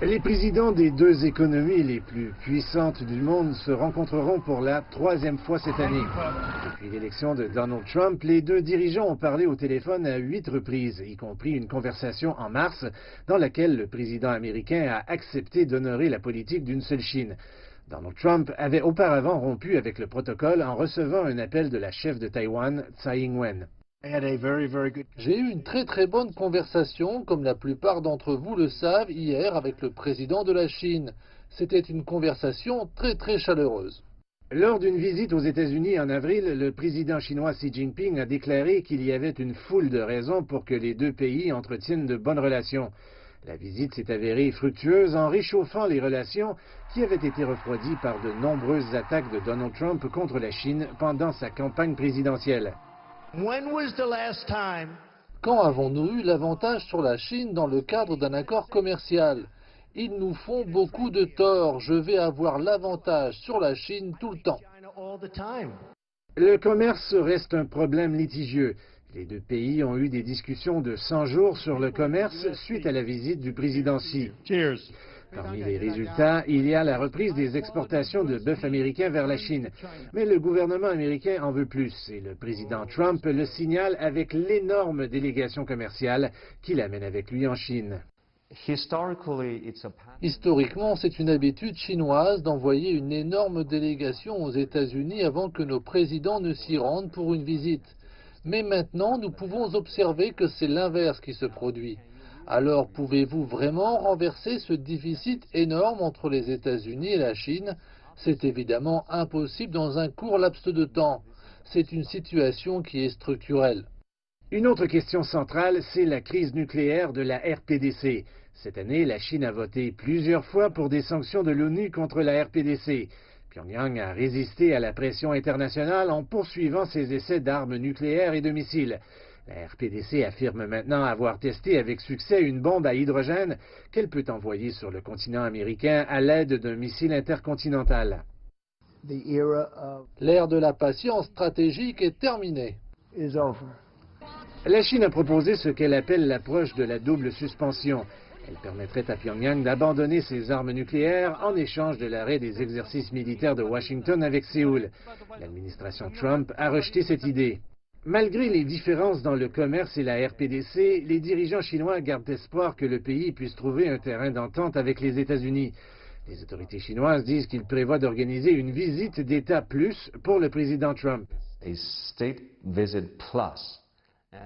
Les présidents des deux économies les plus puissantes du monde se rencontreront pour la troisième fois cette année. Depuis l'élection de Donald Trump, les deux dirigeants ont parlé au téléphone à 8 reprises, y compris une conversation en mars dans laquelle le président américain a accepté d'honorer la politique d'une seule Chine. Donald Trump avait auparavant rompu avec le protocole en recevant un appel de la chef de Taïwan, Tsai Ing-wen. J'ai eu une très bonne conversation, comme la plupart d'entre vous le savent, hier avec le président de la Chine. C'était une conversation très chaleureuse. Lors d'une visite aux États-Unis en avril, le président chinois Xi Jinping a déclaré qu'il y avait une foule de raisons pour que les deux pays entretiennent de bonnes relations. La visite s'est avérée fructueuse en réchauffant les relations qui avaient été refroidies par de nombreuses attaques de Donald Trump contre la Chine pendant sa campagne présidentielle. Quand avons-nous eu l'avantage sur la Chine dans le cadre d'un accord commercial? Ils nous font beaucoup de tort. Je vais avoir l'avantage sur la Chine tout le temps. Le commerce reste un problème litigieux. Les deux pays ont eu des discussions de 100 jours sur le commerce suite à la visite du président Xi. Parmi les résultats, il y a la reprise des exportations de bœuf américain vers la Chine. Mais le gouvernement américain en veut plus et le président Trump le signale avec l'énorme délégation commerciale qu'il amène avec lui en Chine. Historiquement, c'est une habitude chinoise d'envoyer une énorme délégation aux États-Unis avant que nos présidents ne s'y rendent pour une visite. Mais maintenant, nous pouvons observer que c'est l'inverse qui se produit. Alors, pouvez-vous vraiment renverser ce déficit énorme entre les États-Unis et la Chine? C'est évidemment impossible dans un court laps de temps. C'est une situation qui est structurelle. Une autre question centrale, c'est la crise nucléaire de la RPDC. Cette année, la Chine a voté plusieurs fois pour des sanctions de l'ONU contre la RPDC. Pyongyang a résisté à la pression internationale en poursuivant ses essais d'armes nucléaires et de missiles. La RPDC affirme maintenant avoir testé avec succès une bombe à hydrogène qu'elle peut envoyer sur le continent américain à l'aide d'un missile intercontinental. L'ère de la patience stratégique est terminée. La Chine a proposé ce qu'elle appelle l'approche de la double suspension. Elle permettrait à Pyongyang d'abandonner ses armes nucléaires en échange de l'arrêt des exercices militaires de Washington avec Séoul. L'administration Trump a rejeté cette idée. Malgré les différences dans le commerce et la RPDC, les dirigeants chinois gardent espoir que le pays puisse trouver un terrain d'entente avec les États-Unis. Les autorités chinoises disent qu'ils prévoient d'organiser une visite d'État plus pour le président Trump.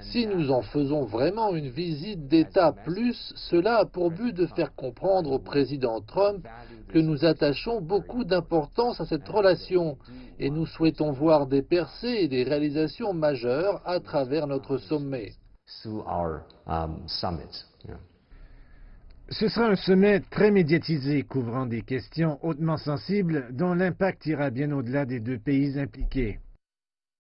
Si nous en faisons vraiment une visite d'État plus, cela a pour but de faire comprendre au président Trump que nous attachons beaucoup d'importance à cette relation et nous souhaitons voir des percées et des réalisations majeures à travers notre sommet. Ce sera un sommet très médiatisé couvrant des questions hautement sensibles dont l'impact ira bien au-delà des deux pays impliqués.